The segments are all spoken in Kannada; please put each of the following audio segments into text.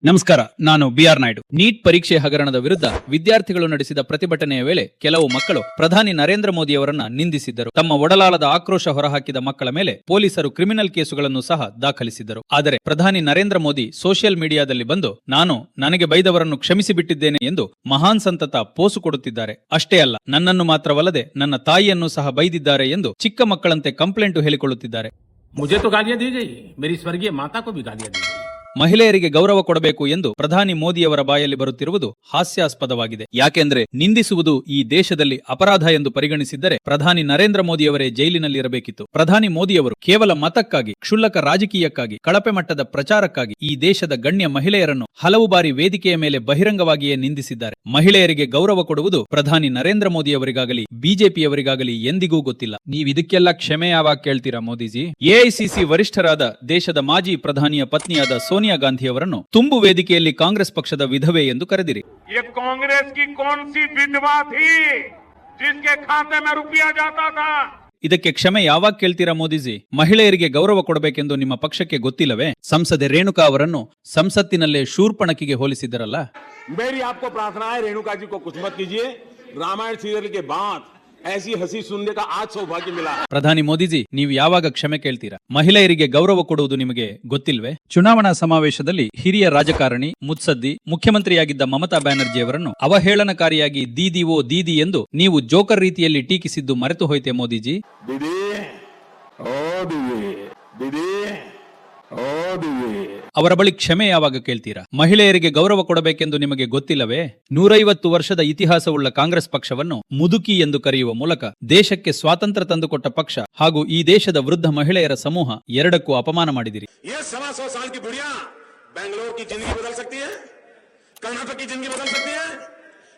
ನಮಸ್ಕಾರ, ನಾನು ಬಿಆರ್ ನಾಯ್ಡು. ನೀಟ್ ಪರೀಕ್ಷೆ ಹಗರಣದ ವಿರುದ್ಧ ವಿದ್ಯಾರ್ಥಿಗಳು ನಡೆಸಿದ ಪ್ರತಿಭಟನೆಯ ವೇಳೆ ಕೆಲವು ಮಕ್ಕಳು ಪ್ರಧಾನಿ ನರೇಂದ್ರ ಮೋದಿ ಅವರನ್ನ ನಿಂದಿಸಿದ್ದರು. ತಮ್ಮ ಒಡಲಾಳದ ಆಕ್ರೋಶ ಹೊರಹಾಕಿದ ಮಕ್ಕಳ ಮೇಲೆ ಪೊಲೀಸರು ಕ್ರಿಮಿನಲ್ ಕೇಸುಗಳನ್ನು ಸಹ ದಾಖಲಿಸಿದ್ದರು. ಆದರೆ ಪ್ರಧಾನಿ ನರೇಂದ್ರ ಮೋದಿ ಸೋಷಿಯಲ್ ಮೀಡಿಯಾದಲ್ಲಿ ಬಂದು ನನಗೆ ಬೈದವರನ್ನು ಕ್ಷಮಿಸಿಬಿಟ್ಟಿದ್ದೇನೆ ಎಂದು ಮಹಾನ್ ಸಂತತ ಪೋಸು ಕೊಡುತ್ತಿದ್ದಾರೆ. ಅಷ್ಟೇ ಅಲ್ಲ, ನನ್ನನ್ನು ಮಾತ್ರವಲ್ಲದೆ ನನ್ನ ತಾಯಿಯನ್ನು ಸಹ ಬೈದಿದ್ದಾರೆ ಎಂದು ಚಿಕ್ಕ ಮಕ್ಕಳಂತೆ ಕಂಪ್ಲೇಂಟು ಹೇಳಿಕೊಳ್ಳುತ್ತಿದ್ದಾರೆ. मुझे तो गालियां दी गई, मेरी स्वर्गीय माता को भी गालियां दी गई. ಮಹಿಳೆಯರಿಗೆ ಗೌರವ ಕೊಡಬೇಕು ಎಂದು ಪ್ರಧಾನಿ ಮೋದಿಯವರ ಬಾಯಲ್ಲಿ ಬರುತ್ತಿರುವುದು ಹಾಸ್ಯಾಸ್ಪದವಾಗಿದೆ. ಯಾಕೆಂದ್ರೆ ನಿಂದಿಸುವುದು ಈ ದೇಶದಲ್ಲಿ ಅಪರಾಧ ಎಂದು ಪರಿಗಣಿಸಿದ್ದರೆ ಪ್ರಧಾನಿ ನರೇಂದ್ರ ಮೋದಿಯವರೇ ಜೈಲಿನಲ್ಲಿರಬೇಕಿತ್ತು. ಪ್ರಧಾನಿ ಮೋದಿಯವರು ಕೇವಲ ಮತಕ್ಕಾಗಿ, ಕ್ಷುಲ್ಲಕ ರಾಜಕೀಯಕ್ಕಾಗಿ, ಕಳಪೆ ಮಟ್ಟದ ಪ್ರಚಾರಕ್ಕಾಗಿ ಈ ದೇಶದ ಗಣ್ಯ ಮಹಿಳೆಯರನ್ನು ಹಲವು ಬಾರಿ ವೇದಿಕೆಯ ಮೇಲೆ ಬಹಿರಂಗವಾಗಿಯೇ ನಿಂದಿಸಿದ್ದಾರೆ. ಮಹಿಳೆಯರಿಗೆ ಗೌರವ ಕೊಡುವುದು ಪ್ರಧಾನಿ ನರೇಂದ್ರ ಮೋದಿಯವರಿಗಾಗಲಿ ಬಿಜೆಪಿಯವರಿಗಾಗಲಿ ಎಂದಿಗೂ ಗೊತ್ತಿಲ್ಲ. ನೀವಿದಕ್ಕೆಲ್ಲ ಕ್ಷಮೆ ಯಾವಾಗ ಕೇಳ್ತೀರಾ ಮೋದಿಜಿ? ಎಐಸಿಸಿ ವರಿಷ್ಠರಾದ ದೇಶದ ಮಾಜಿ ಪ್ರಧಾನಿಯ ಪತ್ನಿಯಾದ ಸೋನಿಯಾ ಗಾಂಧಿ ಅವರನ್ನು ತುಂಬು ವೇದಿಕೆಯಲ್ಲಿ ಕಾಂಗ್ರೆಸ್ ಪಕ್ಷದ ವಿಧವೆ ಎಂದು ಕರೆದಿರಿ. ಕಾಂಗ್ರೆಸ್ ಕಿ ಕೌನ್ ಸಿ ವಿಧವಾ ಥಿ ಜಿಸ್ಕೆ ಖಾತೆ ಮೇ ರೂಪಾಯಿ ಜಾತಾ ಥಾ? ಇದಕ್ಕೆ ಕ್ಷಮೆ ಯಾವಾಗ ಕೇಳ್ತೀರಾ ಮೋದಿಜಿ? ಮಹಿಳೆಯರಿಗೆ ಗೌರವ ಕೊಡಬೇಕೆಂದು ನಿಮ್ಮ ಪಕ್ಷಕ್ಕೆ ಗೊತ್ತಿಲ್ಲವೇ? ಸಂಸದೆ ರೇಣುಕಾ ಅವರನ್ನು ಸಂಸತ್ತಿನಲ್ಲೇ ಶೂರ್ಪಣಕಿಗೆ ಹೋಲಿಸಿದ್ದರಲ್ಲ. मेरी आपको प्रार्थना है, रेणुका जी को कुछ मत कीजिए. रामायण सीरियल के बाद ऐसी हंसी सुनने का आज सौभाग्य मिला. ಪ್ರಧಾನಿ ಮೋದಿಜಿ, ನೀವು ಯಾವಾಗ ಕ್ಷಮೆ ಕೇಳ್ತೀರಾ? ಮಹಿಳೆಯರಿಗೆ ಗೌರವ ಕೊಡುವುದು ನಿಮಗೆ ಗೊತ್ತಿಲ್ವೇ? ಚುನಾವಣಾ ಸಮಾವೇಶದಲ್ಲಿ ಹಿರಿಯ ರಾಜಕಾರಣಿ, ಮುತ್ಸದ್ದಿ, ಮುಖ್ಯಮಂತ್ರಿಯಾಗಿದ್ದ ಮಮತಾ ಬ್ಯಾನರ್ಜಿ ಅವರನ್ನು ಅವಹೇಳನಕಾರಿಯಾಗಿ ದೀದಿ ಓ ದೀದಿ ಎಂದು ನೀವು ಜೋಕರ್ ರೀತಿಯಲ್ಲಿ ಟೀಕಿಸಿದ್ದು ಮರೆತು ಹೋಯ್ತೆ ಮೋದಿಜಿ? दीदी ओ दीदी दीदी ओ दीदी. ಅವರ ಬಳಿ ಕ್ಷಮೆ ಯಾವಾಗ ಕೇಳ್ತೀರಾ? ಮಹಿಳೆಯರಿಗೆ ಗೌರವ ಕೊಡಬೇಕೆಂದು ನಿಮಗೆ ಗೊತ್ತಿಲ್ಲವೇ? 150 ವರ್ಷದ ಇತಿಹಾಸವುಳ್ಳ ಕಾಂಗ್ರೆಸ್ ಪಕ್ಷವನ್ನು ಮುದುಕಿ ಎಂದು ಕರೆಯುವ ಮೂಲಕ ದೇಶಕ್ಕೆ ಸ್ವಾತಂತ್ರ್ಯ ತಂದುಕೊಟ್ಟ ಪಕ್ಷ ಹಾಗೂ ಈ ದೇಶದ ವೃದ್ಧ ಮಹಿಳೆಯರ ಸಮೂಹ ಎರಡಕ್ಕೂ ಅಪಮಾನ ಮಾಡಿದಿರಿ. ये 125 साल की बुढ़िया बेंगलोर की जिंदगी बदल सकती है, कर्नाटक की जिंदगी बदल सकती है,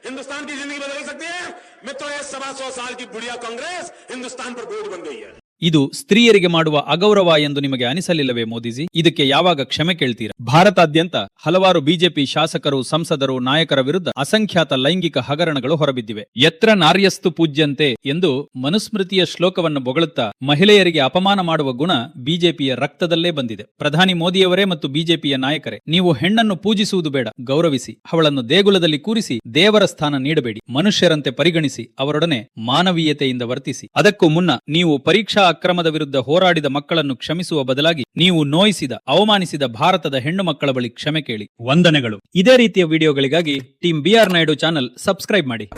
हिंदुस्तान की जिंदगी बदल सकती है. मित्रों, ये 125 साल की बुढ़िया कांग्रेस हिंदुस्तान पर बोझ बन गई है. ಇದು ಸ್ತ್ರೀಯರಿಗೆ ಮಾಡುವ ಅಗೌರವ ಎಂದು ನಿಮಗೆ ಅನಿಸಲಿಲ್ಲವೇ ಮೋದಿಜಿ? ಇದಕ್ಕೆ ಯಾವಾಗ ಕ್ಷಮೆ ಕೇಳ್ತೀರಾ? ಭಾರತಾದ್ಯಂತ ಹಲವಾರು ಬಿಜೆಪಿ ಶಾಸಕರು, ಸಂಸದರು, ನಾಯಕರ ವಿರುದ್ಧ ಅಸಂಖ್ಯಾತ ಲೈಂಗಿಕ ಹಗರಣಗಳು ಹೊರಬಿದ್ದಿವೆ. ಯತ್ರ ನಾರ್ಯಸ್ತು ಪೂಜ್ಯಂತೆ ಎಂದು ಮನುಸ್ಮೃತಿಯ ಶ್ಲೋಕವನ್ನು ಬೊಗಳುತ್ತಾ ಮಹಿಳೆಯರಿಗೆ ಅಪಮಾನ ಮಾಡುವ ಗುಣ ಬಿಜೆಪಿಯ ರಕ್ತದಲ್ಲೇ ಬಂದಿದೆ. ಪ್ರಧಾನಿ ಮೋದಿಯವರೇ ಮತ್ತು ಬಿಜೆಪಿಯ ನಾಯಕರೇ, ನೀವು ಹೆಣ್ಣನ್ನು ಪೂಜಿಸುವುದು ಬೇಡ, ಗೌರವಿಸಿ. ಅವಳನ್ನು ದೇಗುಲದಲ್ಲಿ ಕೂರಿಸಿ ದೇವರ ಸ್ಥಾನ ನೀಡಬೇಡಿ. ಮನುಷ್ಯರಂತೆ ಪರಿಗಣಿಸಿ, ಅವರೊಡನೆ ಮಾನವೀಯತೆಯಿಂದ ವರ್ತಿಸಿ. ಅದಕ್ಕೂ ಮುನ್ನ ನೀವು ಪರೀಕ್ಷಾ ಅಕ್ರಮದ ವಿರುದ್ಧ ಹೋರಾಡಿದ ಮಕ್ಕಳನ್ನು ಕ್ಷಮಿಸುವ ಬದಲಾಗಿ ನೀವು ನೋಯಿಸಿದ, ಅವಮಾನಿಸಿದ ಭಾರತದ ಹೆಣ್ಣು ಮಕ್ಕಳ ಬಳಿ ಕ್ಷಮೆ ಕೇಳಿ. ವಂದನೆಗಳು. ಇದೇ ರೀತಿಯ ವಿಡಿಯೋಗಳಿಗಾಗಿ team BR Naidu channel subscribe ಮಾಡಿ.